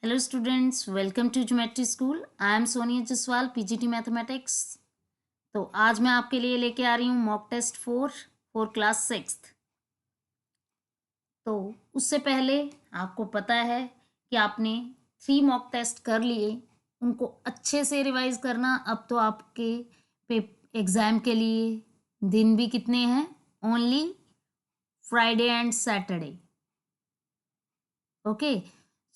Hello students, welcome to geometry school. I am Sonia Jaswal, PGT mathematics. तो आज मैं आपके लिए लेके आ रही हूँ mock test for class 6th। तो उससे पहले आपको पता है कि आपने 3 मॉक टेस्ट कर लिए, उनको अच्छे से रिवाइज करना। अब तो आपके एग्ज़ाम के लिए दिन भी कितने हैं? Only Friday and Saturday. Okay,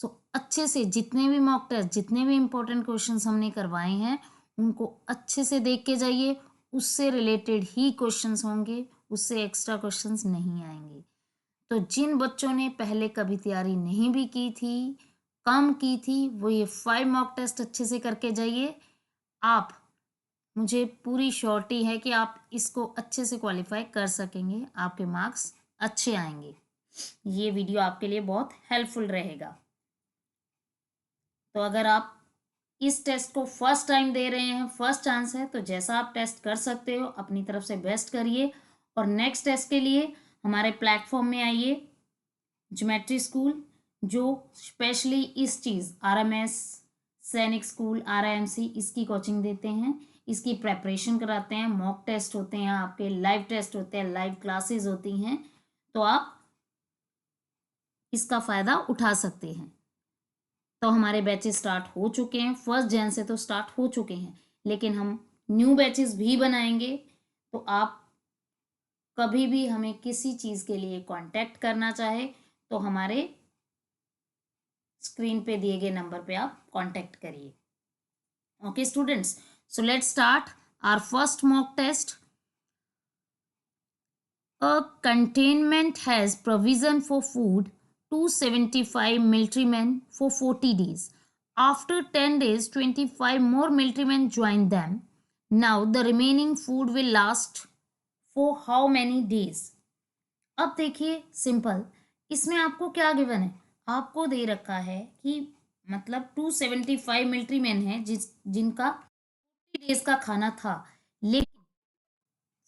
so अच्छे से जितने भी मॉक टेस्ट, जितने भी इंपॉर्टेंट क्वेश्चंस हमने करवाए हैं, उनको अच्छे से देख के जाइए। उससे रिलेटेड ही क्वेश्चंस होंगे, उससे एक्स्ट्रा क्वेश्चंस नहीं आएंगे। तो जिन बच्चों ने पहले कभी तैयारी नहीं भी की थी, कम की थी, वो ये 5 मॉक टेस्ट अच्छे से करके जाइए। आप, मुझे पूरी श्योरिटी है कि आप इसको अच्छे से क्वालिफाई कर सकेंगे, आपके मार्क्स अच्छे आएंगे। ये वीडियो आपके लिए बहुत हेल्पफुल रहेगा। तो अगर आप इस टेस्ट को फर्स्ट टाइम दे रहे हैं, फर्स्ट चांस है, तो जैसा आप टेस्ट कर सकते हो अपनी तरफ से बेस्ट करिए। और नेक्स्ट टेस्ट के लिए हमारे प्लेटफॉर्म में आइए, ज्योमेट्री स्कूल, जो स्पेशली इस चीज़ आरएमएस, सैनिक स्कूल, आरआईएमसी, इसकी कोचिंग देते हैं, इसकी प्रेपरेशन कराते हैं। मॉक टेस्ट होते हैं आपके, लाइव टेस्ट होते हैं, लाइव क्लासेस होती हैं। तो आप इसका फ़ायदा उठा सकते हैं। तो हमारे बैचेस स्टार्ट हो चुके हैं, 1 जन से तो स्टार्ट हो चुके हैं, लेकिन हम न्यू बैचेस भी बनाएंगे। तो आप कभी भी हमें किसी चीज़ के लिए कांटेक्ट करना चाहे तो हमारे स्क्रीन पे दिए गए नंबर पे आप कांटेक्ट करिए। Okay students, so let's start our first mock test. A containment has provision for food 275 military men for 40 days. After 10 days, 25 more military men joined them. Now the remaining food will last for how many days? अब देखिए, simple, इसमें आपको क्या given है? आपको दे रखा है कि मतलब 275 मिलिट्री मैन है जिनका 40 डेज का खाना था, लेकिन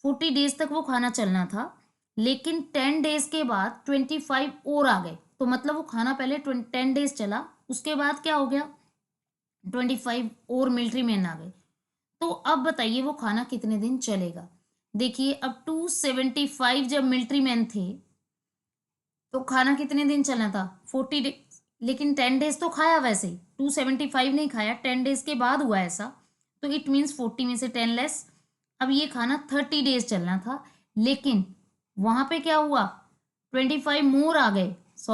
40 डेज तक वो खाना चलना था, लेकिन 10 डेज के बाद 25 और आ गए। तो मतलब वो खाना पहले 10 डेज चला, उसके बाद क्या हो गया, 25 और मिलिट्री मैन आ गए। तो अब बताइए वो खाना कितने दिन चलेगा? देखिए, अब 275 जब मिलिट्री मैन थे तो खाना कितने दिन चलना था? 40 डेज, लेकिन 10 डेज तो खाया, वैसे 275 नहीं खाया, 10 डेज के बाद हुआ ऐसा। तो इट मीन्स 40 में से 10 लेस। अब ये खाना 30 डेज चलना था, लेकिन वहां पे क्या हुआ, 25 मोर आ गए सो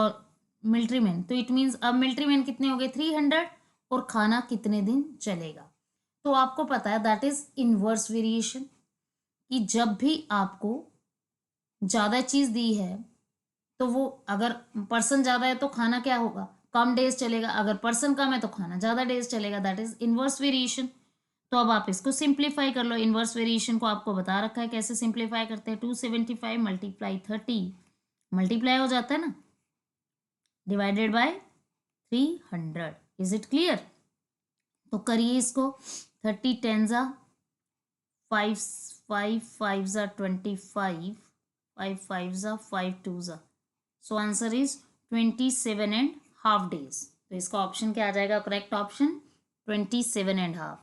मिलिट्री मैन। तो इट मीन्स अब मिलिट्री मैन कितने हो गए, 300। और खाना कितने दिन चलेगा? तो आपको पता है दैट इज इनवर्स वेरिएशन, कि जब भी आपको ज़्यादा चीज़ दी है तो वो, अगर पर्सन ज़्यादा है तो खाना क्या होगा, कम डेज चलेगा। अगर पर्सन कम है तो खाना ज़्यादा डेज चलेगा। That is inverse variation. तो अब आप इसको सिंप्लीफाई कर लो। इनवर्स वेरिएशन को आपको बता रखा है कैसे सिंप्लीफाई करते हैं। 275 मल्टीप्लाई 30 मल्टीप्लाई हो जाता है ना, divided by 300। Is it clear? तो करिए इसको। 30 10 जा 5, 5 5 जा 25, 5 5 जा 5 2 जा, सो आंसर इज 27.5 डेज। तो इसका ऑप्शन क्या आ जाएगा? Correct option 27.5।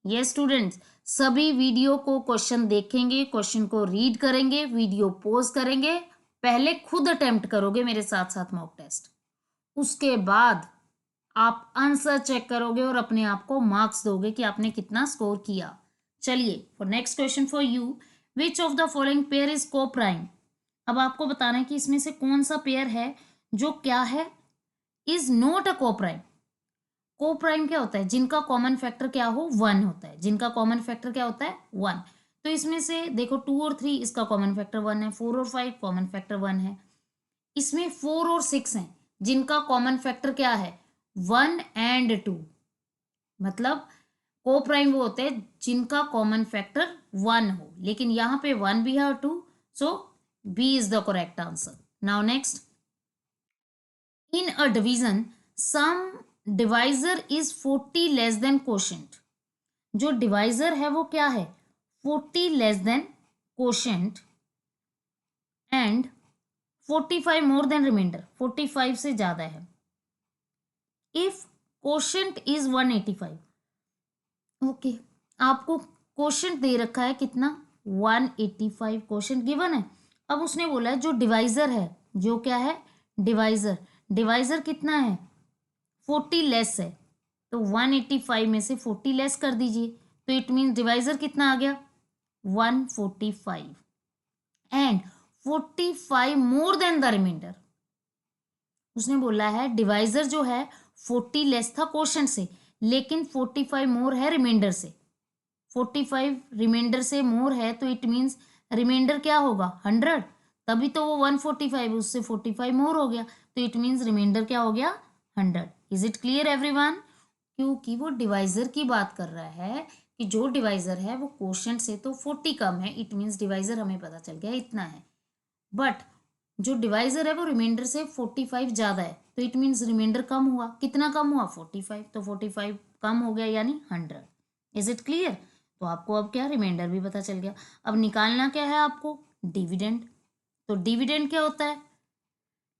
ये स्टूडेंट्स सभी वीडियो को क्वेश्चन देखेंगे, क्वेश्चन को रीड करेंगे, वीडियो पॉज करेंगे, पहले खुद अटेम्प्ट करोगे मेरे साथ साथ मॉक टेस्ट, उसके बाद आप आंसर चेक करोगे और अपने आप को मार्क्स दोगे कि आपने कितना स्कोर किया। चलिए, for next question for you, which of the following pair is को प्राइम? अब आपको बताना है कि इसमें से कौन सा पेयर है जो क्या है, इज नॉट अ को प्राइम। को प्राइम क्या होता है? जिनका कॉमन फैक्टर क्या हो, 1 होता है। जिनका कॉमन फैक्टर क्या होता है? 1। तो इसमें से देखो 2 और 3, इसका कॉमन फैक्टर 1 है। 4 और 5 कॉमन फैक्टर 1 है। इसमें 4 और 6 हैं जिनका कॉमन फैक्टर क्या है? 1 एंड 2। मतलब को प्राइम वो होते हैं जिनका कॉमन फैक्टर 1 हो, लेकिन यहाँ पे 1 भी है और 2, so B is the correct answer. Now next, in a division some divisor is 40 less than quotient. जो डिवाइजर है वो क्या है? 40 less than quotient and 45 more than remainder, 45 से ज्यादा है। इफ कोशेंट इज 185, ओके, आपको कोशेंट दे रखा है कितना, 185 कोशेंट गिवन है। अब उसने बोला है जो डिवाइजर है, जो क्या है, डिवाइजर, डिवाइजर कितना है, 40 लेस है, तो 185 में से 40 लेस कर दीजिए, तो इट मीन डिवाइजर कितना आ गया, 145, and 45 more than the remainder. उसने बोला है डिवाइजर जो है 40 लेस था कोशेंट से, लेकिन 45 मोर है रिमाइंडर से, 45 रिमाइंडर से मोर है, तो इट मीन्स रिमाइंडर क्या होगा, 100, तभी तो वो 145 उससे 45 मोर हो गया, तो इट मीन्स रिमाइंडर क्या हो गया, 100। Is it clear everyone? क्योंकि वो डिवाइजर की बात कर रहा है कि जो डिवाइजर है वो कोशेंट से तो 40 कम है, इट मीन्स डिवाइजर हमें पता चल गया इतना है, बट जो डिवाइजर है वो रिमाइंडर से 45 ज़्यादा है, तो इट मीन्स रिमाइंडर कम हुआ, कितना कम हुआ, 45, तो 45 कम हो गया यानी 100। Is it clear? तो आपको अब क्या, रिमाइंडर भी पता चल गया। अब निकालना क्या है आपको, डिविडेंड। तो डिविडेंड क्या होता है,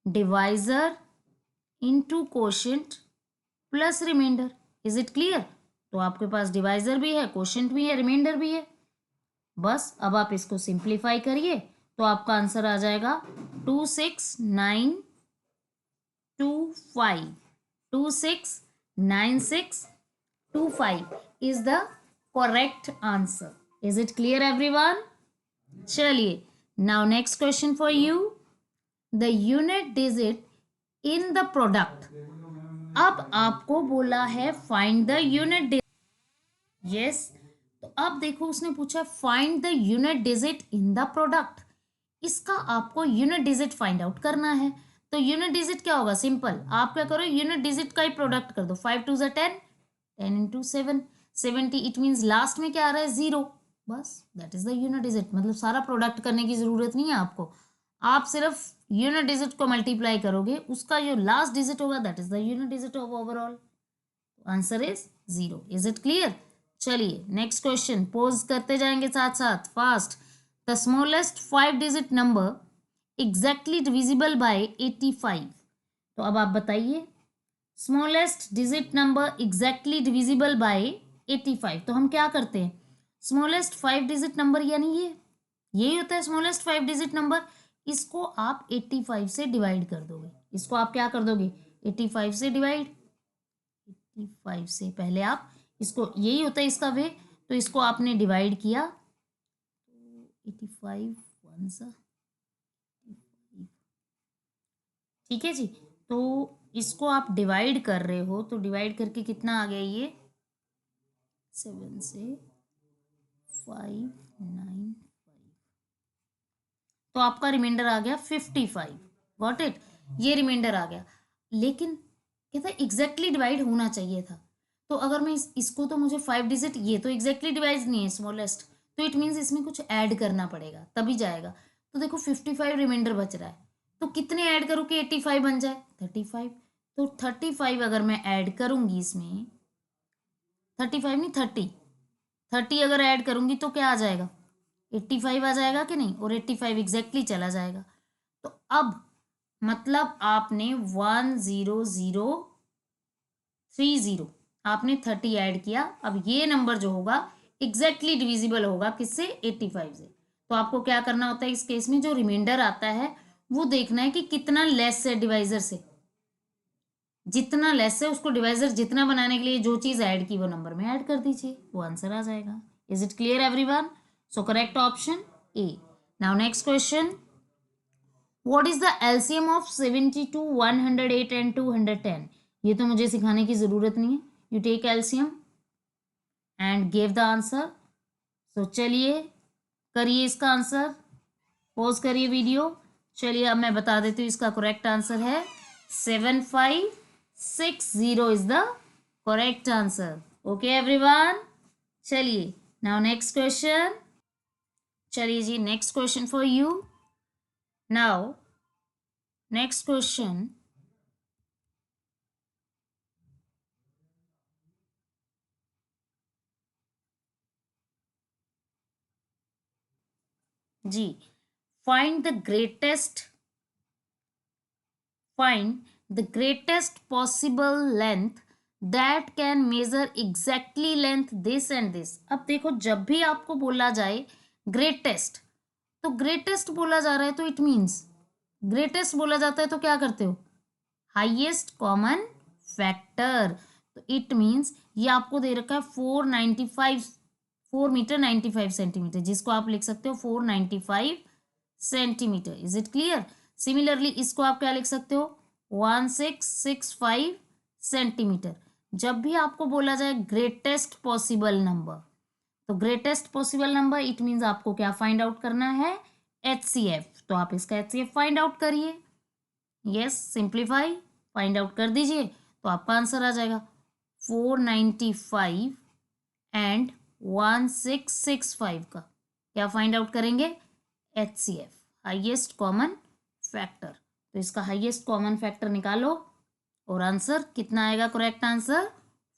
divisor into quotient plus remainder. Is it clear? तो आपके पास डिवाइजर भी है, कोशेंट भी है, रिमाइंडर भी है, बस अब आप इसको सिंप्लीफाई करिए तो आपका आंसर आ जाएगा 26925, 2692625 is the correct answer. Is it clear everyone? चलिए, now next question for you, the unit digit in the product. अब आपको बोला है find the unit digit, yes, तो अब देखो उसने पूछा find the unit digit in the product, इसका आपको यूनिट डिजिट फाइंड आउट करना है। तो यूनिट डिजिट क्या होगा, सिंपल, आप क्या करो, यूनिट डिजिट का ही प्रोडक्ट कर दो, 5 2 ज़ा 10, 10 इंटू 7, 70, इट मीन्स लास्ट में क्या आ रहा है, 0, बस that is the unit digit. मतलब सारा प्रोडक्ट करने की जरूरत नहीं है आपको, आप सिर्फ यूनिट डिजिट को मल्टीप्लाई करोगे, उसका जो लास्ट डिजिट होगा that is the unit digit of overall, answer is 0। Is it clear? चलिए नेक्स्ट क्वेश्चन, पोज करते जाएंगे साथ साथ fast. The smallest 5 digit number exactly divisible by 85। तो अब आप बताइए, smallest digit number exactly divisible by 85, तो हम क्या करते हैं, स्मॉलेस्ट 5 डिजिट नंबर यानी ये, यही होता है स्मॉलेस्ट 5 डिजिट नंबर, इसको आप 85 से डिवाइड कर दोगे, इसको आप क्या कर दोगे, 85 से डिवाइड, 85 से पहले आप इसको, यही होता है इसका वे, तो इसको आपने डिवाइड किया, तो 85 वन सा, ठीक है जी, तो इसको आप डिवाइड कर रहे हो, तो डिवाइड करके कितना आ गया ये, 7 से 595, तो आपका रिमाइंडर आ गया 55, गॉट इट, ये रिमाइंडर आ गया, लेकिन कहता है एग्जैक्टली डिवाइड होना चाहिए था, तो अगर मैं इसको, तो मुझे 5 डिजिट, ये तो एग्जैक्टली डिवाइड नहीं है स्मॉलेस्ट, तो इट मीन्स इसमें कुछ ऐड करना पड़ेगा तभी जाएगा, तो देखो 55 रिमाइंडर बच रहा है, तो कितने ऐड करूँ कि 85 बन जाए, 35, तो 35 अगर मैं ऐड करूंगी इसमें, 35 नहीं 30, 30 अगर ऐड करूंगी तो क्या आ जाएगा, 85 आ जाएगा कि नहीं, और 85 एग्जैक्टली चला जाएगा, तो अब मतलब आपने 10030, आपने 30 ऐड किया, अब ये नंबर जो होगा एग्जैक्टली डिविजिबल होगा किससे, 85 से, तो आपको क्या करना होता है इस केस में, जो रिमाइंडर आता है वो देखना है कि कितना लेस है डिवाइजर से, जितना लेस है उसको डिवाइजर जितना बनाने के लिए जो चीज ऐड की वो नंबर में ऐड कर दीजिए, वो आंसर आ जाएगा। Is it clear everyone? So correct option A. Now next question, what is the LCM of 72, 108 and 210? ये तो मुझे सिखाने की जरूरत नहीं है, you take LCM and give the answer. So चलिए करिए इसका आंसर, पॉज करिए वीडियो, चलिए अब मैं बता देती हूँ इसका करेक्ट आंसर है 7560 is the correct answer. Okay everyone, चलिए नाउ नेक्स्ट क्वेश्चन, चलिए जी next question for you. Now next question, जी, find the greatest, find the greatest possible length that can measure exactly length this and this. अब देखो, जब भी आपको बोला जाए ग्रेटेस्ट, तो ग्रेटेस्ट बोला जा रहा है तो इट मीन्स ग्रेटेस्ट बोला जाता है तो क्या करते हो, हाईएस्ट कॉमन फैक्टर। तो इट मीन्स ये आपको दे रखा है 4 मीटर 95 जिसको आप लिख सकते हो 495 centimetre. Is it clear? Similarly इसको आप क्या लिख सकते हो, 1665 सेंटीमीटर। जब भी आपको बोला जाए ग्रेटेस्ट पॉसिबल नंबर, तो greatest possible number it means आपको क्या फाइंड आउट करना है, HCF। तो आप इसका HCF फाइंड आउट करिए। यस, सिंप्लीफाई फाइंड आउट कर दीजिए तो आपका आंसर आ जाएगा 495 एंड 1665 का क्या फाइंड आउट करेंगे, HCF, हाईएस्ट कॉमन फैक्टर। तो इसका हाईएस्ट कॉमन फैक्टर निकालो और आंसर कितना आएगा, correct answer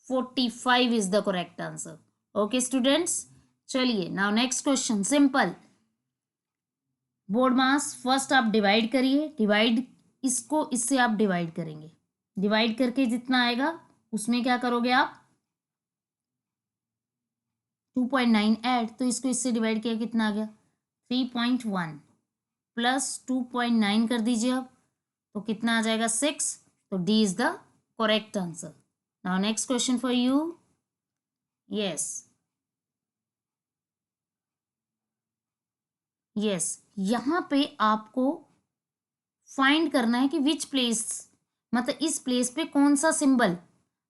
45 is the correct answer. Okay students, चलिए now next question, simple. BODMAS first आप डिवाइड करिए, डिवाइड इसको इससे आप डिवाइड करेंगे, डिवाइड करके जितना आएगा उसमें क्या करोगे आप 2.9 ऐड, तो इसको इससे डिवाइड किया कितना आ गया 3.1 प्लस 2.9 कर दीजिए अब, तो कितना आ जाएगा 6। तो D is the correct answer. Now next question for you. Yes yes, यहाँ पे आपको फाइंड करना है कि विच प्लेस, मतलब इस प्लेस पे कौन सा सिंबल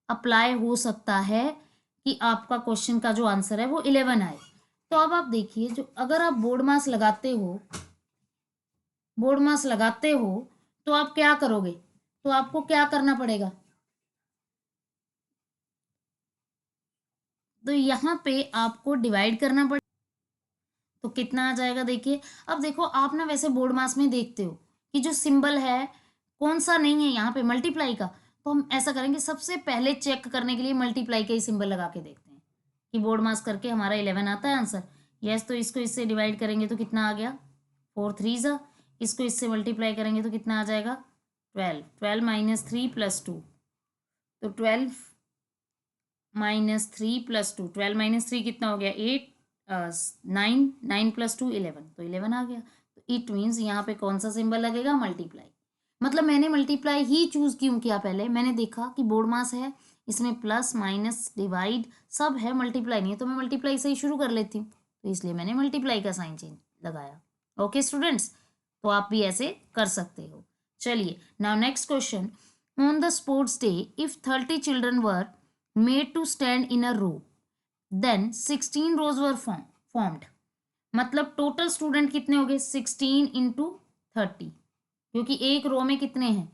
अप्लाई हो सकता है कि आपका क्वेश्चन का जो आंसर है वो 11 आए। तो अब आप देखिए, जो अगर आप बोर्ड मास लगाते हो, बोर्ड मास लगाते हो तो आप क्या करोगे, तो आपको क्या करना पड़ेगा, तो यहाँ पे आपको डिवाइड करना पड़ेगा। तो कितना आ जाएगा देखिए, अब देखो आप ना वैसे बोर्ड मास में देखते हो कि जो सिंबल है कौन सा नहीं है यहाँ पे मल्टीप्लाई का, तो हम ऐसा करेंगे सबसे पहले चेक करने के लिए मल्टीप्लाई का ही सिंबल लगा के देखते हैं कि बोर्ड मास करके हमारा 11 आता है आंसर। यस, तो इसको इससे डिवाइड करेंगे तो कितना आ गया 4 3 जा, इसको इससे मल्टीप्लाई करेंगे तो कितना आ जाएगा 12, 12 माइनस 3 प्लस 2, तो 12 माइनस 3 प्लस 2, 12 माइनस 3 कितना हो गया 8, 9, 9 प्लस 2 11, तो 11 आ गया। तो इट मीन्स यहाँ पे कौन सा सिंबल लगेगा, मल्टीप्लाई। मतलब मैंने मल्टीप्लाई ही चूज क्यों किया, पहले मैंने देखा कि बोर्ड मास है, इसमें प्लस माइनस डिवाइड सब है, मल्टीप्लाई नहीं है, तो मैं मल्टीप्लाई से ही शुरू कर लेती हूँ, तो इसलिए मैंने मल्टीप्लाई का साइन चेंज लगाया। ओके स्टूडेंट्स, तो आप भी ऐसे कर सकते हो। चलिए now next question, on the sports day if 30 children were made to stand in a row, then 16 rows were formed। मतलब टोटल स्टूडेंट कितने हो गए 16 इंटू 30, क्योंकि एक रो में कितने हैं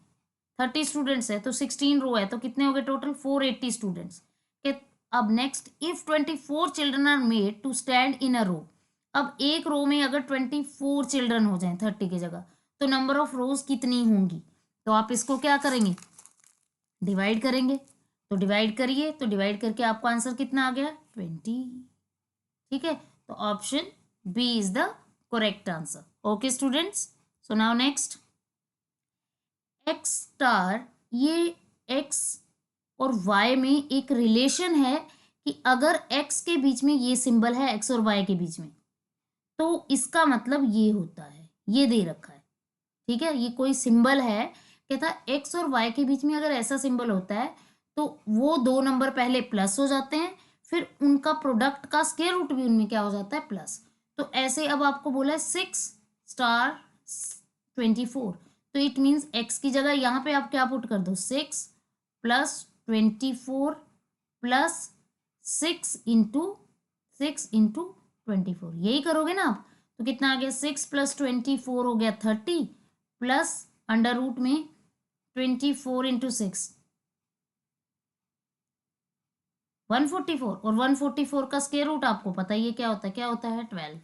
30 स्टूडेंट्स है, तो 16 रो है, तो कितने हो गए टोटल 480 स्टूडेंट्स के। अब next, if 24 children are made to stand in a row. अब एक रो में अगर 24 चिल्ड्रन हो जाए 30 की जगह, तो नंबर ऑफ रोज कितनी होंगी, तो आप इसको क्या करेंगे डिवाइड करेंगे। तो डिवाइड करिए, तो डिवाइड करके आपका आंसर कितना आ गया 20। ठीक है, तो option B is the correct answer. Okay students, so now next, X star, ये एक्स और वाई में एक रिलेशन है कि अगर एक्स के बीच में ये सिंबल है, एक्स और वाई के बीच में, तो इसका मतलब ये होता है, ये दे रखा है। ठीक है, ये कोई सिंबल है, कहता एक्स और वाई के बीच में अगर ऐसा सिंबल होता है तो वो दो नंबर पहले प्लस हो जाते हैं, फिर उनका प्रोडक्ट का स्क्वायर रूट भी उनमें क्या हो जाता है प्लस। तो ऐसे अब आपको बोला है 6 स्टार 24, तो इट मीन्स एक्स की जगह यहाँ पे आप क्या पुट कर दो 6 प्लस 24 प्लस 6 इंटू यही करोगे ना आप, तो कितना आ गया 6 प्लस 24 हो गया 30 प्लस अंडर रूट में 24 इंटू 6 144, और 144 का स्क्वायर रूट आपको पता ही है क्या होता है, 12।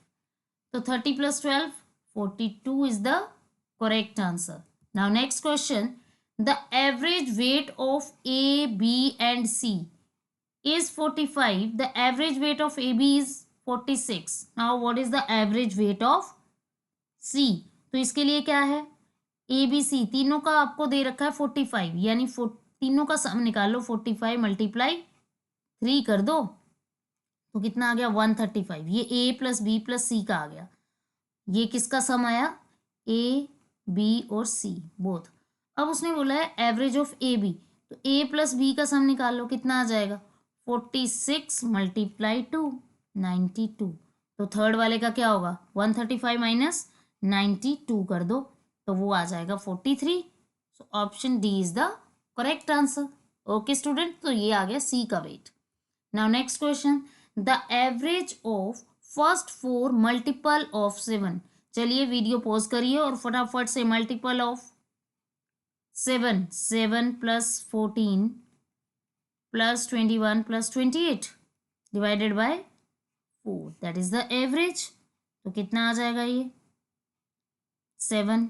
तो 30 plus 12 42 is the correct answer. Now next question, the average weight of A B and C is 45, the average weight of AB is 46, now what is the average weight of C। तो इसके लिए क्या है A B C तीनों का आपको दे रखा है 45, यानी तीनों का सम निकालो, 45 मल्टीप्लाई 3 कर दो तो कितना आ गया 135। ये ए प्लस बी प्लस सी का आ गया। ये किसका सम आया, ए बी और सी बोथ। अब उसने बोला है एवरेज ऑफ ए बी, तो ए प्लस बी का सम निकाल लो, कितना आ जाएगा 46 मल्टीप्लाई 2 92। तो थर्ड वाले का क्या होगा 135 माइनस 92 कर दो तो वो आ जाएगा 43। So option D is the correct answer. Okay student, तो ये आ गया सी का weight. Now next question, the average of first 4 multiple of 7। चलिए वीडियो पॉज करिए और फटाफट से multiple of 7, 7 plus 14 plus 21 plus 28 divided by 4, that is the average. तो कितना आ जाएगा ये 7।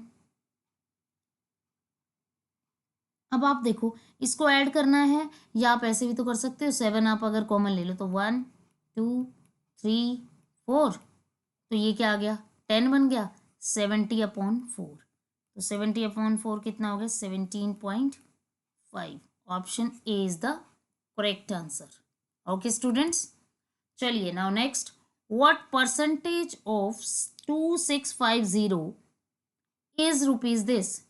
अब आप देखो इसको ऐड करना है या आप ऐसे भी तो कर सकते हो, 7 आप अगर कॉमन ले लो तो 1 2 3 4, तो ये क्या आ गया 10 बन गया 70/4। तो 70/4 कितना हो गया 17.5। Option A is the correct answer. Okay students, चलिए now next, what percentage of 2650 is rupees this.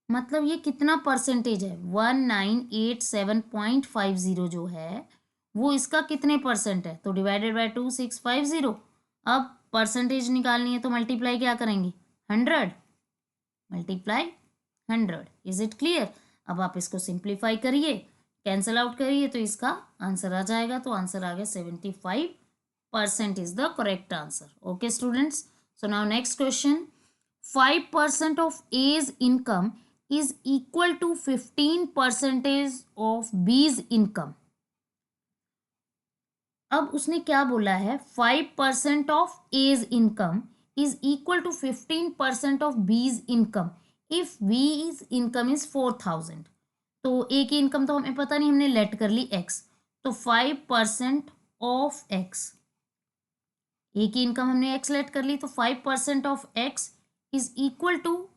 मतलब ये कितना परसेंटेज है 1987.50 जो है वो इसका कितने परसेंट है, तो डिवाइडेड बाय 2650। अब परसेंटेज निकालनी है तो मल्टीप्लाई क्या करेंगे 100 मल्टीप्लाई 100। Is it clear. अब आप इसको सिंप्लीफाई करिए, कैंसल आउट करिए तो इसका आंसर आ जाएगा। तो आंसर आ गया 75% is the correct answer. Okay students, so now next question, 5% of A's income is equal to 15% of B's income. अब उसने क्या बोला है 5% of A's income is equal to 15% of B's income if B's income is 4000। तो A की income तो हमें पता नहीं, हमने लेट कर ली x, तो 5% ऑफ x, A की इनकम हमने x लेट कर ली, तो 5% of x is equal to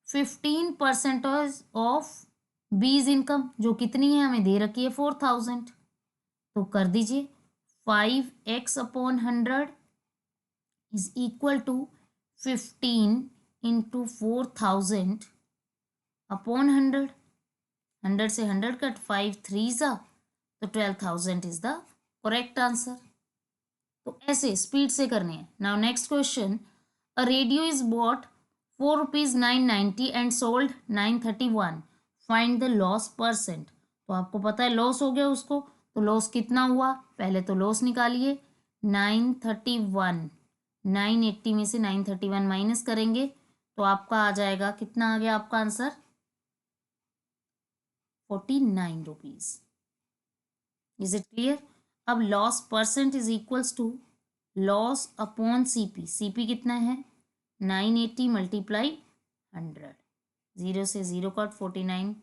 15% of B's income, जो कितनी है हमें दे रखी है 4000। तो कर दीजिए 5x/100 is equal to 15 into 4000/100। 100 से 100 कट, 5 3 ज़ा, तो 12,000 इज द करेक्ट आंसर। तो ऐसे स्पीड से करने हैं। Now next question, a radio is bought ₹4.990 and sold 931, find the loss percent. तो आपको पता है लॉस हो गया उसको, तो लॉस कितना हुआ, पहले तो लॉस निकालिए 931, 980 में से 931 माइनस करेंगे तो आपका आ जाएगा, कितना आ गया आपका answer 49 rupees. Is it clear. अब loss percent is equals to loss upon CP. CP कितना है 980 मल्टीप्लाई 100, 0 से 0 कट, 49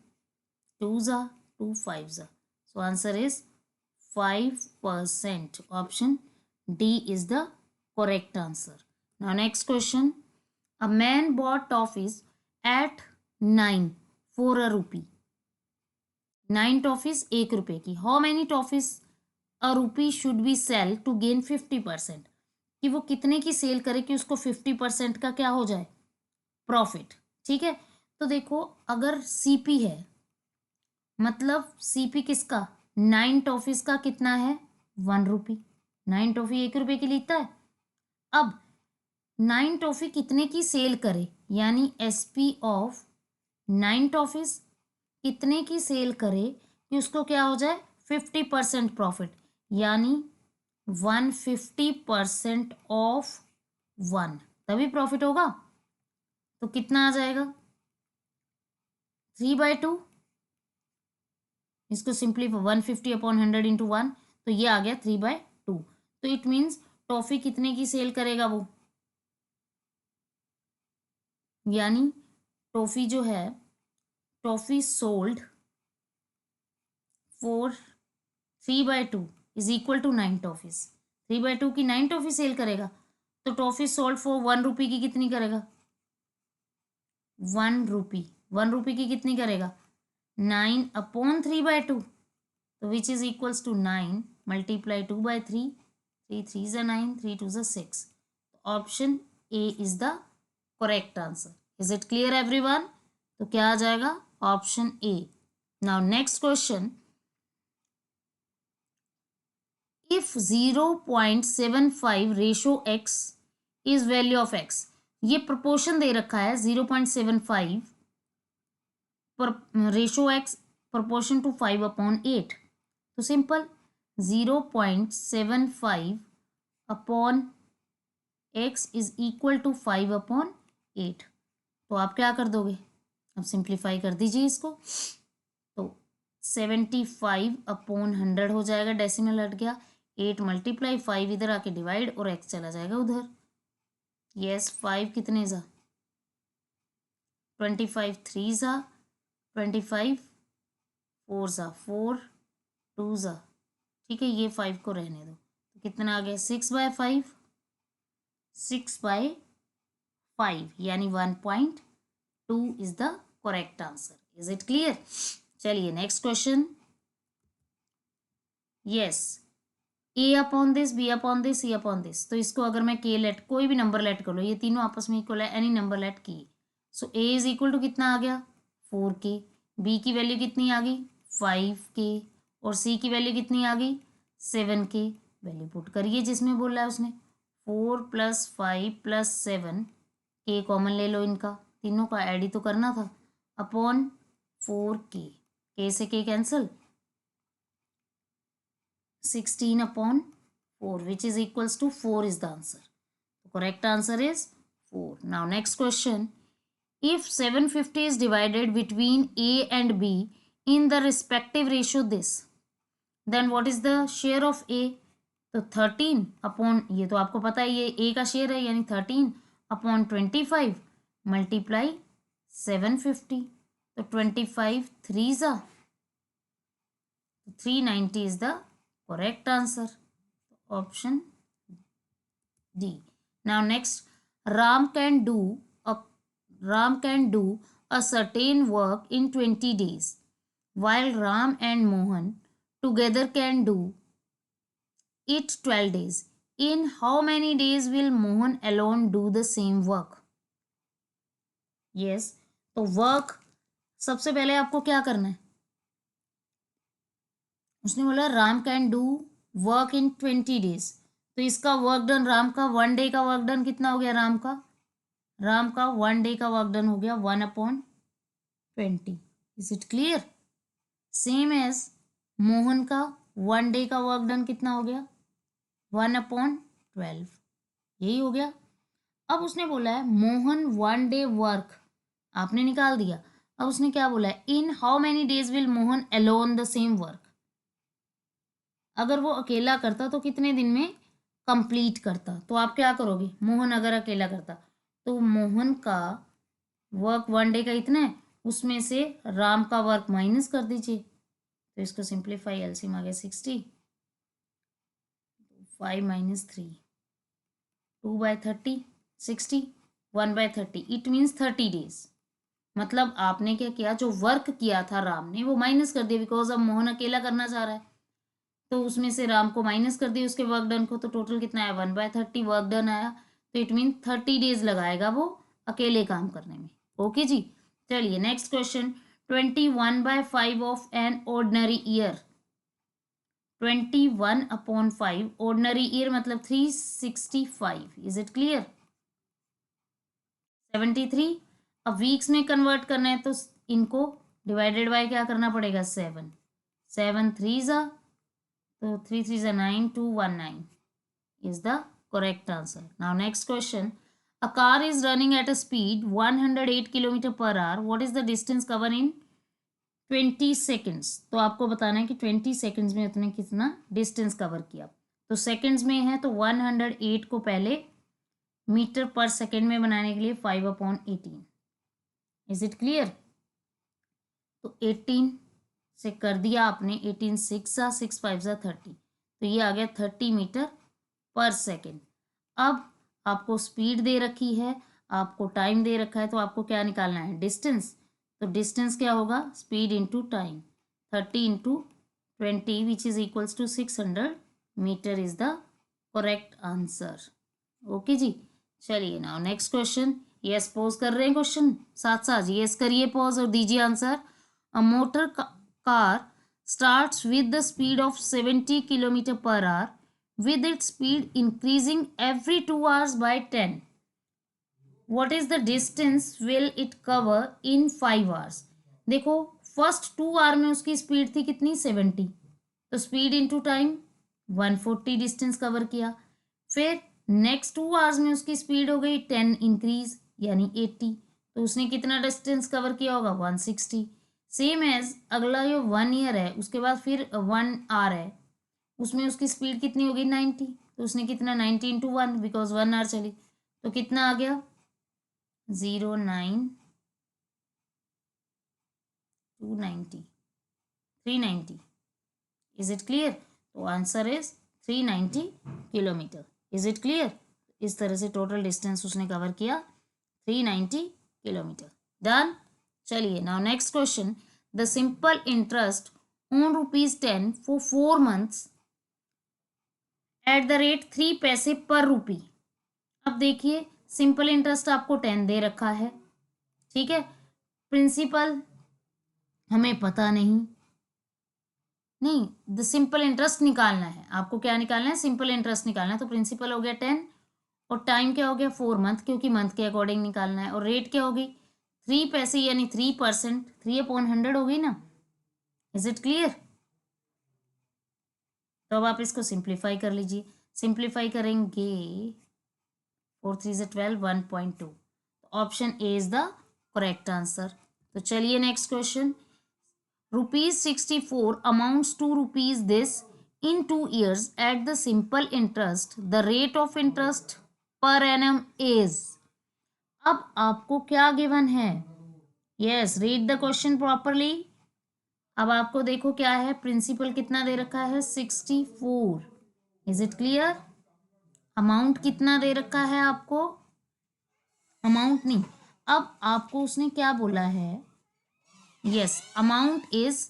2 ज़ा 2 5 ज़ा, so answer is 5%। Option D is the correct answer. Now next question, a man bought toffees at 9 for a rupee। 9 toffees 1 रुपए की। How many toffees a rupee should we sell to gain 50%। कि वो कितने की cell करे कि उसको 50% का क्या हो जाए प्रॉफिट। ठीक है, तो देखो अगर सीपी है, मतलब सीपी किसका 9 टॉफीज का कितना है 1 रुपी। 9 टॉफी 1 रुपए की लेता है। अब 9 टॉफी कितने की सेल करे, यानी एसपी ऑफ 9 टॉफीज कितने की सेल करे कि उसको क्या हो जाए 50% प्रॉफिट, यानी 150% ऑफ 1, तभी प्रॉफिट होगा। तो कितना आ जाएगा 3/2। इसको सिंपली 150/100 इंटू 1, तो ये आ गया 3/2। तो इट मीन्स टॉफी कितने की सेल करेगा वो, यानी टॉफी जो है toffee sold for 3/2 is equal to 9 toffees. 3/2 की 9 टॉफी सेल करेगा, तो टॉफी सोल्ड फॉर 1 रुपी की कितनी करेगा 1 रुपी, 1 रुपी की कितनी करेगा, 9/3/2, तो which is equals to 9 multiply 2/3, 3 3 9, 3 2 6. Option A is the correct answer. Is it clear everyone? तो क्या आ जाएगा, option A. Now next question, if 0.75 ratio x is value of x, ये प्रोपोर्शन दे रखा है 0.75 पर रेशो x प्रोपोर्शन टू 5/8, तो simple 0.75 upon x is equal to 5/8. तो आप क्या कर दोगे, अब सिंप्लीफाई कर दीजिए इसको, तो 75/100 हो जाएगा, डेसिमल हट गया, 8 मल्टीप्लाई 5 इधर आके डिवाइड और x चला जाएगा उधर. यस 5 कितने जा, 25 3 जा, 25 4 जा 4, 2 जा, ठीक है, ये 5 को रहने दो, तो कितना आ गया 6/5, 6/5 यानी 1.2 is the correct answer. Is it clear? चलिए next question. Yes, A upon this, B upon this, C upon this, तो इसको अगर मैं के लेट, कोई भी नंबर लेट कर लो, ये तीनों आपस में इक्वल है, एनी नंबर लेट की, सो ए इज इक्वल टू कितना आ गया 4k, बी की वैल्यू कितनी आ गई 5k, और सी की वैल्यू कितनी आ गई 7k. वैल्यू पुट करिए जिसमें बोल रहा है उसने, 4 + 5 + 7, के कॉमन ले लो, इनका तीनों का ऐड ही तो करना था, अपॉन 4k, के से के cancel, 16/4 which is equals to 4 is the answer. The correct answer is 4. Now next question. If 750 is divided between A and B in the respective ratio this, then what is the share of A? तो 13 upon, ये तो आपको पता है ये A का share है यानी 13/25 मल्टीप्लाई 750, तो 25 3 जा 390 is the correct answer. Option D. Now next, Ram can do a certain work in 20 days, while Ram and Mohan together can do it 12 days. In how many days will Mohan alone do the same work? Yes, तो work सबसे पहले आपको क्या करना है, उसने बोला Ram can do work in 20 days, तो इसका वर्क डन, राम का 1 डे का वर्क डन कितना हो गया, राम का 1 डे का वर्क डन हो गया 1/20. Is it clear? Same as Mohan का 1 डे का वर्क डन कितना हो गया 1/12, यही हो गया. अब उसने बोला है मोहन 1 डे वर्क, आपने निकाल दिया. अब उसने क्या बोला है, in how many days will Mohan alone the same work, अगर वो अकेला करता तो कितने दिन में कंप्लीट करता. तो आप क्या करोगे, मोहन अगर अकेला करता तो मोहन का वर्क 1 डे का इतना है, उसमें से राम का वर्क माइनस कर दीजिए, तो इसको सिंप्लीफाई, एलसीएम आ गया 60, 5 - 3 2/30, 60, 1/30, इट मीन्स 30 डेज. मतलब आपने क्या किया, जो वर्क किया था राम ने वो माइनस कर दिया, बिकॉज अब मोहन अकेला करना चाह रहा है, तो उसमें से राम को माइनस कर दिया उसके वर्क डन को, तो टोटल कितना आया 1/30 वर्क डन आया, तो इट मीन 30 डेज लगाएगा वो अकेले काम करने में. ओके जी. चलिए next question. 21/5 of an ordinary year, 21/5 ordinary year मतलब 365. Is it clear? 73. अब वीक्स में कन्वर्ट करना है तो इनको डिवाइडेड बाय क्या करना पड़ेगा 7, 7 3 जा, तो 3 3 is 9, 219 is the correct answer. Now next question. A car is running at a speed 108 km per hour. What is the distance covered in 20 seconds? तो आपको बताना है कि 20 seconds में उतने कितना डिस्टेंस कवर किया. तो सेकंड्स में है तो 108 को पहले मीटर पर सेकेंड में बनाने के लिए 5/18. Is it clear? तो 18 से कर दिया आपने, 18 6 जा 6 5 जा 30, तो ये आ गया 30 मीटर पर सेकेंड. अब आपको स्पीड दे रखी है, आपको टाइम दे रखा है तो आपको क्या निकालना है, डिस्टेंस। तो डिस्टेंस क्या होगा, speed into time, 30 into 20 which is equals to 600 metre is the correct answer. Okay जी, चलिए now next question. Yes pause कर रहे हैं क्वेश्चन साथ साथ, यस करिए पॉज और दीजिए answer. A motor car starts with the speed of 70 km per hour with its speed increasing every 2 hours by 10. What is the distance will it cover in 5 hours? देखो first 2 our में उसकी speed थी कितनी, 70, तो speed into time 140 distance cover किया। फिर next 2 hours में उसकी स्पीड हो गई 10 इंक्रीज यानी 80, तो उसने कितना डिस्टेंस कवर किया होगा, 160। सेम एज अगला जो 1 ईयर है उसके बाद फिर 1 आवर है, उसमें उसकी स्पीड कितनी होगी 90, तो उसने कितना 90 इंटू 1 बिकॉज 1 आवर चली, तो कितना आ गया 09 290 390। Is it clear? तो answer is 390 kilometre. Is it clear? इस तरह से टोटल डिस्टेंस उसने कवर किया 390 किलोमीटर। डन। चलिए now next question. The simple interest on ₹10 for 4 months at the rate 3 पैसे पर रुपी। अब देखिए सिंपल इंटरेस्ट आपको 10 दे रखा है, ठीक है, प्रिंसिपल हमें पता नहीं, द सिंपल इंटरेस्ट निकालना है आपको। क्या निकालना है, सिंपल इंटरेस्ट निकालना है। तो प्रिंसिपल हो गया 10 और टाइम क्या हो गया 4 मंथ, क्योंकि मंथ के अकॉर्डिंग निकालना है। और रेट क्या होगी 3 पैसे यानी 3%, 3/100 हो गई ना। Is it clear? तो अब आप इसको सिंप्लीफाई कर लीजिए। सिंप्लीफाई करेंगे 4 3 से 12 1.2। Option A is the correct answer. तो चलिए next question. ₹64 amounts to rupees this in 2 years at the simple interest. The rate of interest per annum is. अब आपको क्या गिवन है? Yes, read the question properly. अब आपको देखो क्या है, प्रिंसिपल कितना दे रखा है 64। Is it clear? अमाउंट कितना दे रखा है आपको, अमाउंट नहीं, अब आपको उसने क्या बोला है, yes amount is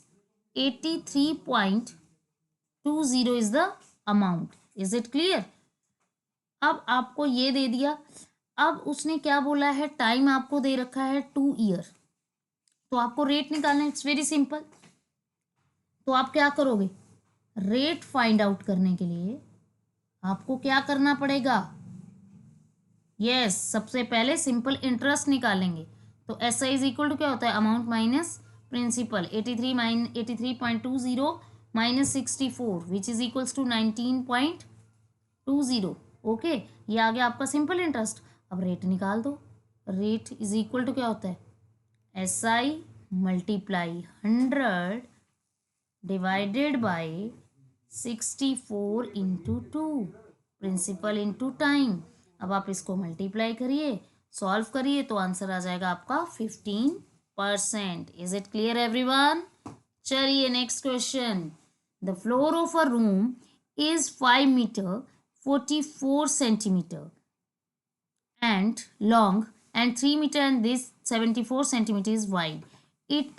83.20 is the amount. Is it clear? अब आपको ये दे दिया। अब उसने क्या बोला है, टाइम आपको दे रखा है 2 ईयर, तो आपको रेट निकालना है। It's very simple. तो आप क्या करोगे, रेट फाइंड आउट करने के लिए आपको क्या करना पड़ेगा, सबसे पहले सिंपल इंटरेस्ट निकालेंगे। तो S I is equal to क्या होता है, amount minus principal, 83.20 minus 64 which is equals to 19.20। Okay, ये आ गया आपका सिंपल इंटरेस्ट। अब रेट निकाल दो। रेट इज इक्वल टू क्या होता है, S I multiply 100 divided by 64 into 2, principal into time. अब आप इसको मल्टीप्लाई करिए, सॉल्व करिए, तो आंसर आ जाएगा आपका 15%। Is it clear everyone? चलिए next question. The floor of a room is 5 metre 44 centimetre and long and 3 meter and this 74 centimeters wide. It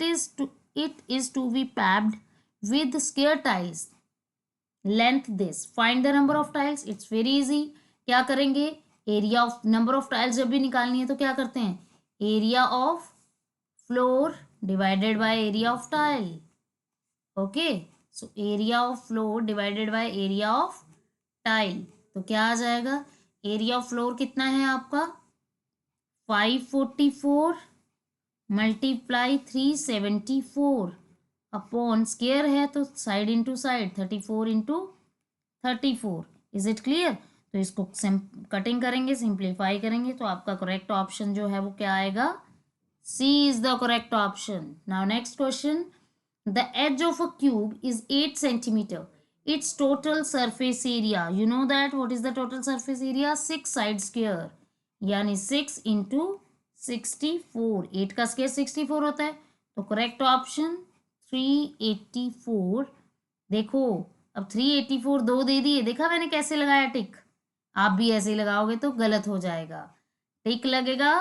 is to be pabbed with square tiles. Length this. Find the number of tiles. It's very easy. क्या करेंगे, area of, number of tiles जब भी निकालनी है तो क्या करते हैं, area of floor divided by area of tile. Okay, so area of floor divided by area of tile. तो क्या आ जाएगा, एरिया ऑफ फ्लोर कितना है आपका 544 मल्टीप्लाई 374 अपॉन स्क्वायर है तो side into side 34 into 34। Is it clear? तो इसको कटिंग करेंगे, सिंप्लीफाई करेंगे, तो आपका करेक्ट ऑप्शन जो है वो क्या आएगा, C is the correct option. Now next question. The edge of a cube is 8 centimetre. Its total surface area, you know that what is the total surface area, 6 side square यानी 6 into 64, 8 का square 64 होता है, तो correct option 384। देखो अब 384 दो दे दिए, देखा मैंने कैसे लगाया टिक, आप भी ऐसे ही लगाओगे तो गलत हो जाएगा। टिक लगेगा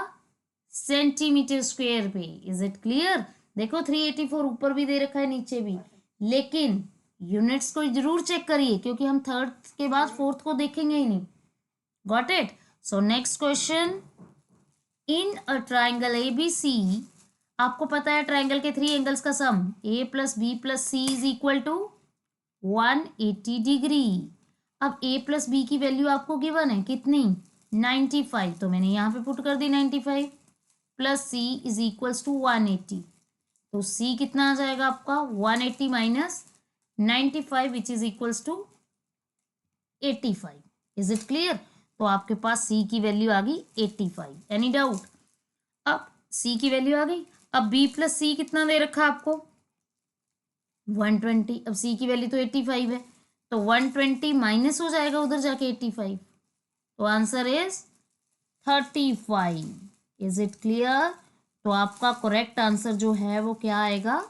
सेंटीमीटर स्क्वायर पे। Is it clear? देखो 384 ऊपर भी दे रखा है नीचे भी, लेकिन यूनिट्स को जरूर चेक करिए क्योंकि हम थर्ड के बाद फोर्थ को देखेंगे ही नहीं। Got it? So next question, in a triangle ABC, आपको पता है ट्राइंगल के 3 एंगल्स का sum A plus B plus C is equal to 180 degree. अब A प्लस B की वैल्यू आपको गिवन है कितनी? 95, तो मैंने यहाँ पे पुट कर दी 95 plus C is equals to 180, तो C कितना आ जाएगा आपका 180 minus 95 which is equals to 85। Is it clear? तो आपके पास C की वैल्यू आ गई 85। Any doubt? अब C की वैल्यू आ गई। अब B प्लस C कितना दे रखा है आपको? 120। अब C की वैल्यू तो 85 है, तो 120 माइनस हो जाएगा उधर जाके 85, तो answer is 35। Is it clear? तो आपका करेक्ट आंसर जो है वो क्या आएगा?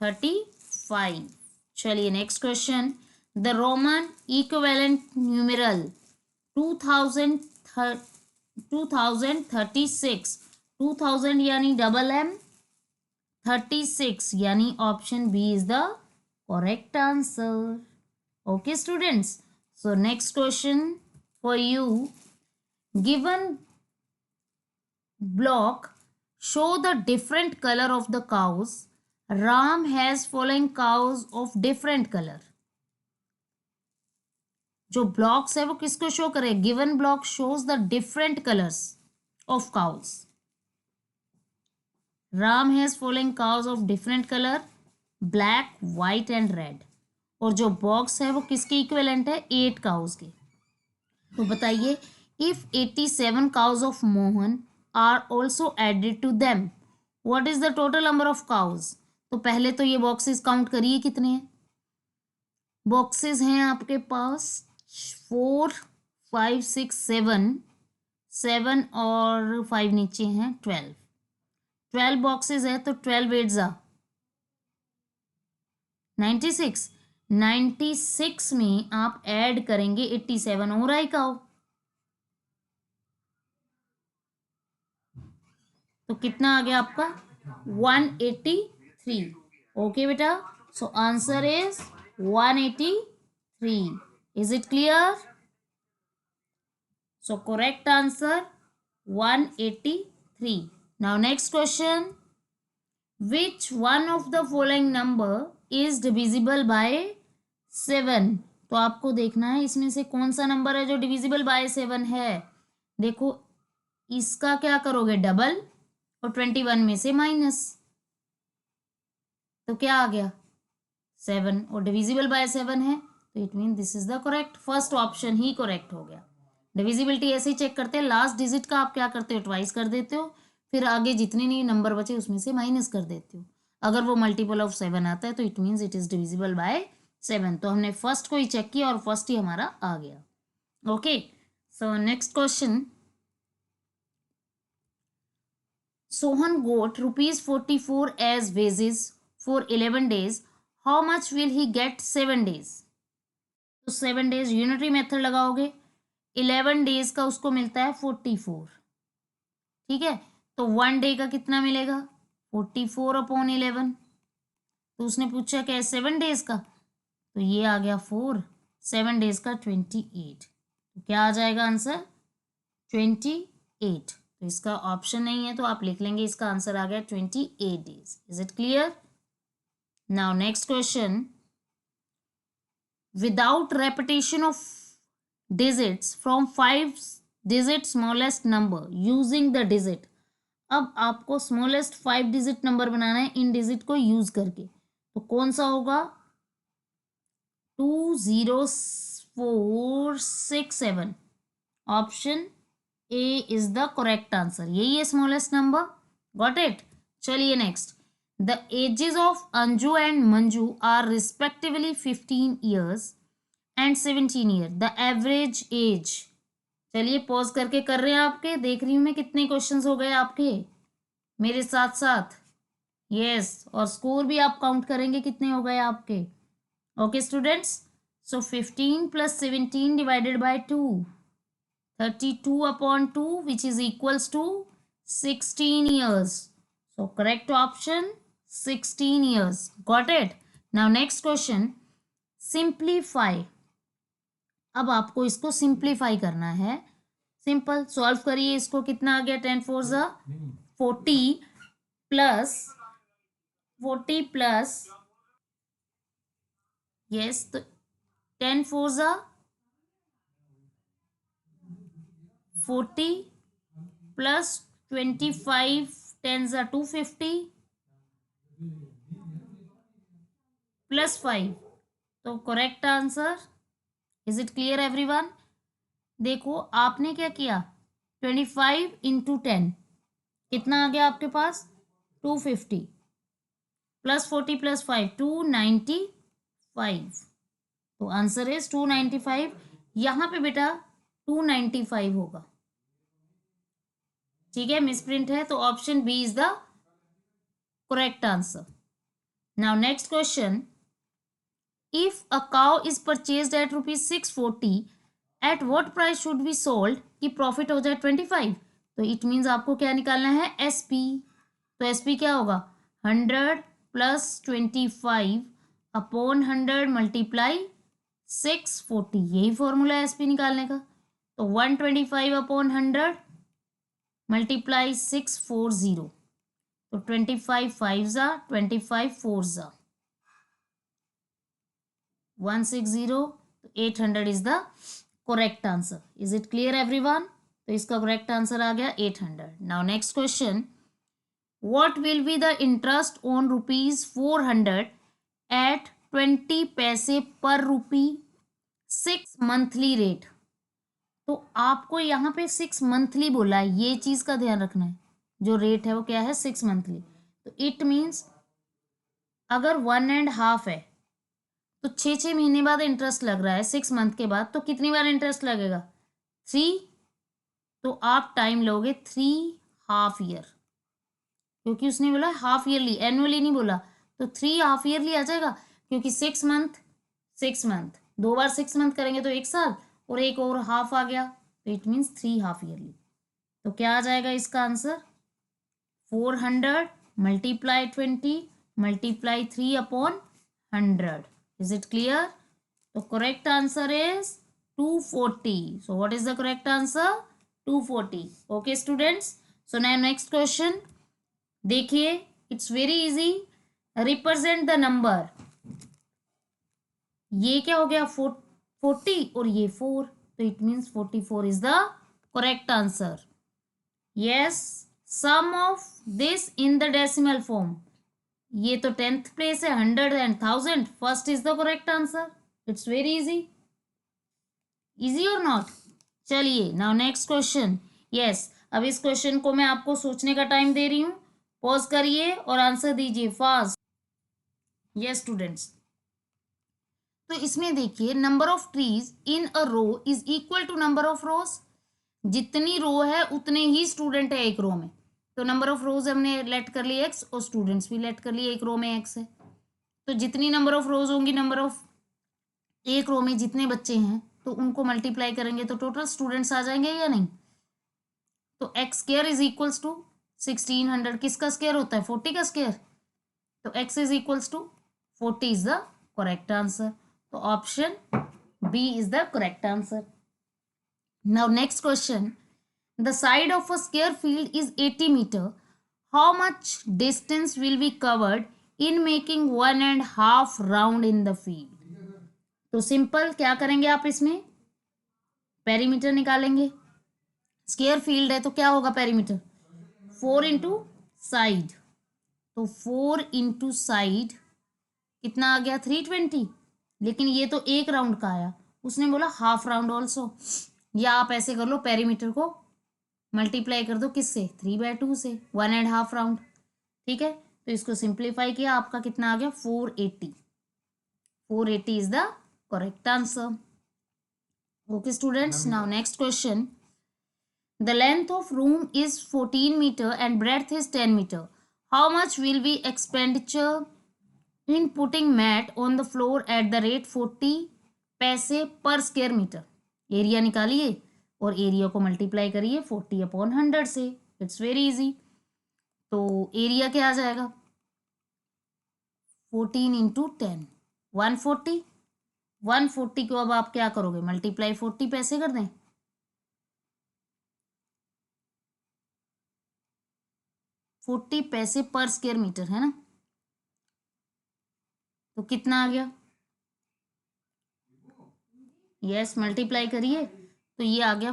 35। चलिए next question, the Roman equivalent numeral 2036, 2000 यानी डबल M, 36 यानी option B is the correct answer. Okay students, so next question for you, given block show the different color of the cows. Ram has following cows of different color. जो blocks है वो किसको show करे? Given block shows the different colours of cows. Ram has following cows of different colour, black, white and red. और जो box है वो किसके इक्विवेलेंट है? 8 काउस के। तो बताइए, if 87 cows of Mohan are also added to them, what is the total number of cows? तो पहले तो ये बॉक्सेस काउंट करिए कितने हैं। बॉक्सेस हैं आपके पास 4, 5, 6, 7, 7 और 5 नीचे हैं 12 बॉक्सेस है, तो 12 8 जा 96। 96 में आप ऐड करेंगे 87 और आई काउ, तो कितना आ गया आपका? 183। ओके बेटा, so answer is 183। Is it clear? So correct answer 183। Now next question, which one of the following number is divisible by 7? तो आपको देखना है इसमें से कौन सा नंबर है जो डिविजिबल बाय 7 है। देखो इसका क्या करोगे? डबल, और 21 में से माइनस, तो क्या आ गया? 7, और डिविजिबल बाय 7 है, तो it mean this is the correct, first option he correct हो गया। डिविजिबिलिटी ऐसे ही चेक करते हैं, लास्ट डिजिट का आप क्या करते हो? ट्वाइस कर देते हो, फिर आगे जितने नहीं नंबर बचे उसमें से माइनस कर देते हो। अगर वो मल्टीपल ऑफ 7 आता है तो it means it is divisible by 7। तो हमने फर्स्ट को ही चेक किया और फर्स्ट ही हमारा आ गया। Okay, so next question, Sohan got ₹44 as wages for 11 days. How much will he get 7 days? तो 7 days यूनिटरी मेथड लगाओगे, 11 days का उसको मिलता है 44। ठीक है, तो 1 डे का कितना मिलेगा? 44/11। तो उसने पूछा क्या है 7 days का, तो ये आ गया 4, 7 days का 28। तो क्या आ जाएगा आंसर? 28। तो इसका ऑप्शन नहीं है तो आप लिख लेंगे इसका आंसर आ गया 28 days। Is it clear? Now next question, without repetition of digits from 5 digit smallest number using the digit. अब आपको स्मॉलेस्ट 5 डिजिट नंबर बनाना है इन डिजिट को यूज करके, तो कौन सा होगा? 20467, option A is the correct answer. यही है स्मॉलेस्ट नंबर। Got it? चलिए next, the ages of Anju and Manju are respectively 15 years and 17 year। The average age, चलिए पॉज करके कर रहे हैं आपके, देख रही हूं मैं कितने क्वेश्चंस हो गए आपके मेरे साथ साथ। यस, और स्कोर भी आप काउंट करेंगे कितने हो गए आपके। Okay students, so 15 + 17 divided by 2, 32 upon 2, which is equals to 16 years. So correct option 16 years. Got it? Now next question. Simplify. अब आपको इसको सिंप्लीफाई करना है. सिंपल सॉल्व करिए इसको. कितना आ गया? 10 4 ज़ा 40 प्लस 40 प्लस यस, तो 10 4 ज़ा 40 प्लस 25 10 ज़ा 250 प्लस 5. तो correct answer. Is it clear everyone? देखो आपने क्या किया. 25 इंटू 10 कितना आ गया आपके पास? 250 प्लस 40 प्लस 5 295. तो आंसर इज 295. यहां पे बेटा 295 होगा. ठीक है, मिसप्रिंट है, तो option B is the correct answer. Now next question. If a cow is purchased at ₹640, at what price should be sold कि प्रॉफिट हो जाए 25? तो इट मीन्स आपको क्या निकालना है? एसपी. तो एसपी क्या होगा? 100 प्लस 25 अपॉन 100 मल्टीप्लाई 640. यही फॉर्मूला है एसपी निकालने का. तो 125 अपॉन 100 मल्टीप्लाई 640. तो 25 5 ज़ा 25 4 ज़ा 160. तो 800 is the correct answer. Is it clear everyone? तो इसका करेक्ट आंसर आ गया 800. Now next question. What will be the interest on ₹400 at 20 पैसे पर रूपी 6 मंथली रेट? तो आपको यहाँ पे 6 मंथली बोला है, ये चीज का ध्यान रखना है. जो रेट है वो क्या है? 6 मंथली. तो इट मीन्स अगर 1.5 है तो 6 महीने बाद इंटरेस्ट लग रहा है 6 मंथ के बाद, तो कितनी बार इंटरेस्ट लगेगा? 3. तो आप टाइम लोगे 3 हाफ ईयर, क्योंकि उसने बोला हाफ ईयरली, एनुअली नहीं बोला. तो 3 हाफ ईयरली आ जाएगा, क्योंकि 6 मंथ 6 मंथ 2 बार 6 मंथ करेंगे तो 1 साल, और एक और हाफ आ गया, तो इट मीन्स 3 हाफ ईयरली. तो क्या आ जाएगा इसका answer? 400 multiply 20 multiply 3 upon 100. Is it clear? तो correct answer is 240. So what is the correct answer? 240. Okay students, so now next question देखिए. It's very easy. Represent the number. ये क्या हो गया? 40 और ये 4, तो it means 44 is the correct answer. Yes, sum of this in the decimal form. ये तो 10th प्लेस है, 100 and 1000. First is the correct answer. It's very easy. Easy और नॉट? चलिए नाउ नेक्स्ट क्वेश्चन. यस, अब इस question को मैं आपको सोचने का टाइम दे रही हूं. पॉज करिए और आंसर दीजिए फास्ट. यस स्टूडेंट्स, तो इसमें देखिए number of trees in a row is equal to number of rows. जितनी रो है उतने ही स्टूडेंट है एक रो में. तो नंबर ऑफ रोज हमने लेट कर ली एक्स, और स्टूडेंट्स भी लेट कर लिए. एक रो में एक्स है, तो जितनी नंबर ऑफ रोज होंगी, नंबर ऑफ एक रो में जितने बच्चे हैं, तो उनको मल्टीप्लाई करेंगे तो टोटल स्टूडेंट्स आ जाएंगे या नहीं? तो x square is equals to 1600. किसका स्क्र होता है? 40 का स्क्र. तो x is equals to 40 is the correct answer. तो option B is the correct answer. Now next question. The side of a square field is 80 metre. How much distance will be covered in making 1.5 round in the field? तो simple क्या करेंगे आप? इसमें perimeter निकालेंगे. Square field है तो क्या होगा पेरीमीटर? 4 into side. तो 4 इंटू साइड कितना आ गया? 320. लेकिन ये तो एक राउंड का आया, उसने बोला हाफ राउंड ऑल्सो. या आप ऐसे कर लो, पेरीमीटर को मल्टीप्लाई कर दो किससे? 3/2 से, 1.5 राउंड. ठीक है, तो इसको सिंप्लीफाई किया, आपका कितना आ गया? 480. 480 is the correct answer. Okay students, now next question. The length of room is 14 meter and breadth is 10 meter. How much will be expenditure in putting mat on the floor at the rate 40 पैसे per square meter? Area निकालिए और area को multiply करिए 40/100 से। It's very easy. तो area क्या आ जाएगा 14 इंटू 10 140। 140 को अब आप क्या करोगे मल्टीप्लाई 40 पैसे कर दें 40 पैसे पर स्क्वायर मीटर है ना। तो कितना आ गया यस मल्टीप्लाई करिए तो ये आ गया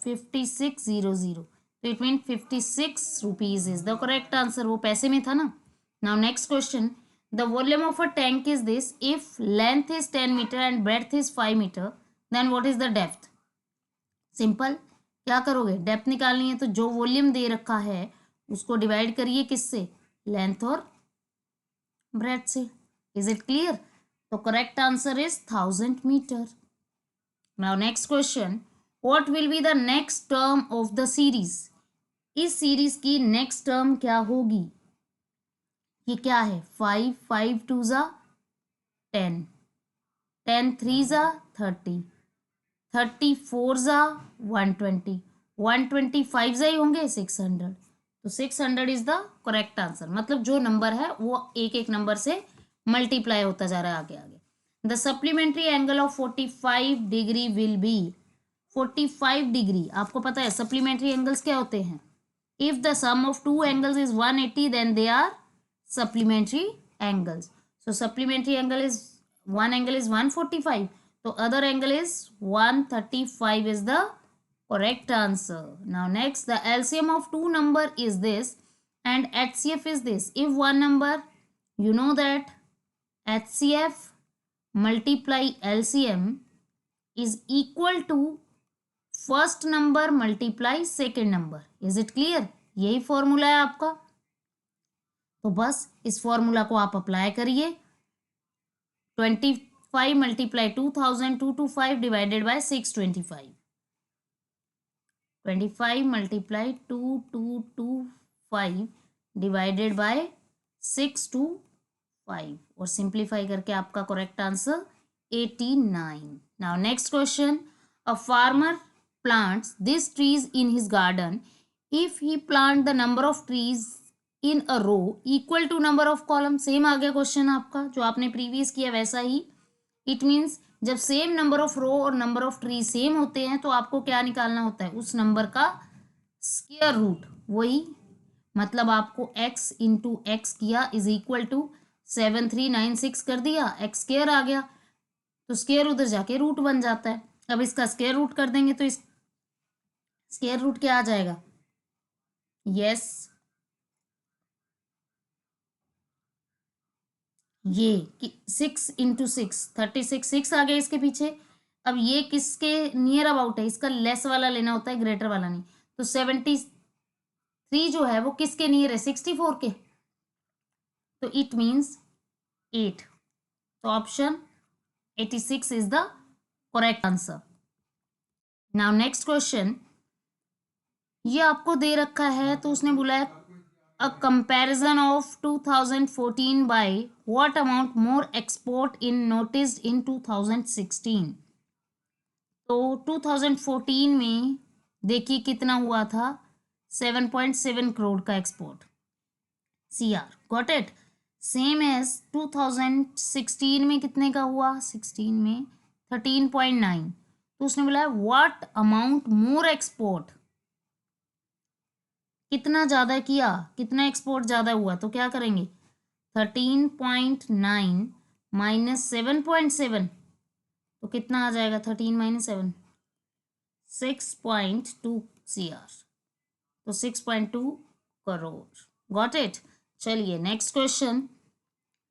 5600। तो it mean 56 rupees is the correct answer. वो पैसे में था ना। Now next question the volume of a tank is this if length is 10 metre and breadth is 5 metre then what is the depth. Simple क्या करोगे depth निकालनी है तो जो वॉल्यूम दे रखा है उसको डिवाइड करिए किससे लेंथ और ब्रेड्थ से। Is it clear. तो correct answer is 1000 metre. Now next question what will be the next term of the series. इस सीरीज की नेक्स्ट टर्म क्या होगी। ये क्या है 5 5 2 जा 10 10 3 जा 30 34 जा 120 125 जा ही होंगे 600। तो 600 इज द करेक्ट आंसर। मतलब जो नंबर है वो एक एक नंबर से मल्टीप्लाई होता जा रहा है आगे आगे। The supplementary angle of 45 degree will be 45 degree. आपको पता है सप्लीमेंट्री एंगल्स क्या होते हैं if the sum of two angles is 180 then they are supplementary angles. So supplementary angle is one angle is 145. So other angle is 135 is the correct answer. Now next the LCM of two number is this and HCF is this. If one number you know that HCF multiply LCM is equal to first number multiply second number. Is it clear? यही formula है आपका। तो बस इस formula को आप apply करिए 25 multiply 2225 divided by 625 25 multiply 2225 divided by 625 और सिंप्लीफाई करके आपका correct answer 89। Now next question a farmer plants this trees in his garden if he plant the number of trees in a row equal to number of column. Same आ गया question आपका जो आपने previous किया वैसा ही। It means जब same number of row और नंबर ऑफ ट्री सेम होते हैं तो आपको क्या निकालना होता है उस नंबर का स्क्वायर रूट। वही मतलब आपको x इंटू एक्स किया इज इक्वल टू 7396 कर दिया एक्स स्क्वायर आ गया। तो स्क्वायर उधर जाके रूट बन जाता है। अब इसका स्क्वायर रूट कर देंगे तो इस स्क्वायर रूट क्या आ जाएगा यस ये 6 इंटू 6 36 6 आ गया इसके पीछे। अब ये किसके नियर अबाउट है इसका लेस वाला लेना होता है ग्रेटर वाला नहीं। तो 73 जो है वो किसके नियर है 64 के। तो इट मीन्स 8। तो option 86 is the correct answer. Now next question ये आपको दे रखा है तो उसने बोला है a comparison of 2014 by what amount more export in noticed in 2016। तो 2014 में देखिए कितना हुआ था 7.7 करोड़ का export CR got it. Same as 2016 में कितने का हुआ 16 में 13.9। तो उसने बोला व्हाट अमाउंट मोर एक्सपोर्ट कितना ज़्यादा किया कितना एक्सपोर्ट ज़्यादा हुआ। तो क्या करेंगे 13.9 माइनस 7.7 तो कितना आ जाएगा 13 माइनस 7 6.2 CR। तो 6.2 करोड़ गॉट इट। चलिए नेक्स्ट क्वेश्चन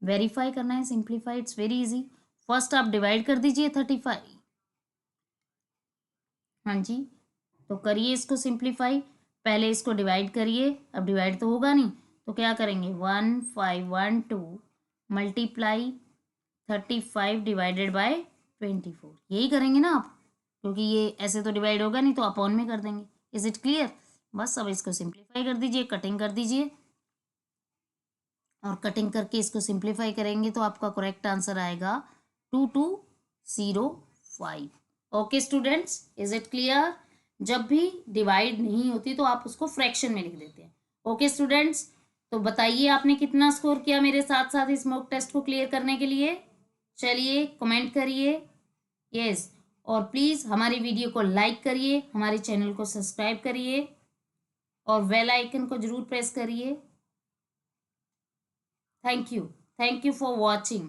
वेरीफाई करना है simplify it's very easy. First आप डिवाइड कर दीजिए 35। हाँ जी तो करिए इसको सिंप्लीफाई। पहले इसको डिवाइड करिए अब डिवाइड तो होगा नहीं तो क्या करेंगे 1512 मल्टीप्लाई 35 डिवाइडेड बाय 24 यही करेंगे ना आप क्योंकि ये ऐसे तो डिवाइड होगा नहीं तो अपॉन में कर देंगे। Is it clear. बस अब इसको सिंप्लीफाई कर दीजिए कटिंग कर दीजिए और कटिंग करके इसको सिंप्लीफाई करेंगे तो आपका करेक्ट आंसर आएगा 2205। Okay students is it clear. जब भी डिवाइड नहीं होती तो आप उसको फ्रैक्शन में लिख देते हैं। ओके स्टूडेंट्स, तो बताइए आपने कितना स्कोर किया मेरे साथ साथ इस मॉक टेस्ट को क्लियर करने के लिए। चलिए कमेंट करिए यस, और प्लीज़ हमारी वीडियो को लाइक करिए, हमारे चैनल को सब्सक्राइब करिए और बेल आइकन को जरूर प्रेस करिए। Thank you for watching.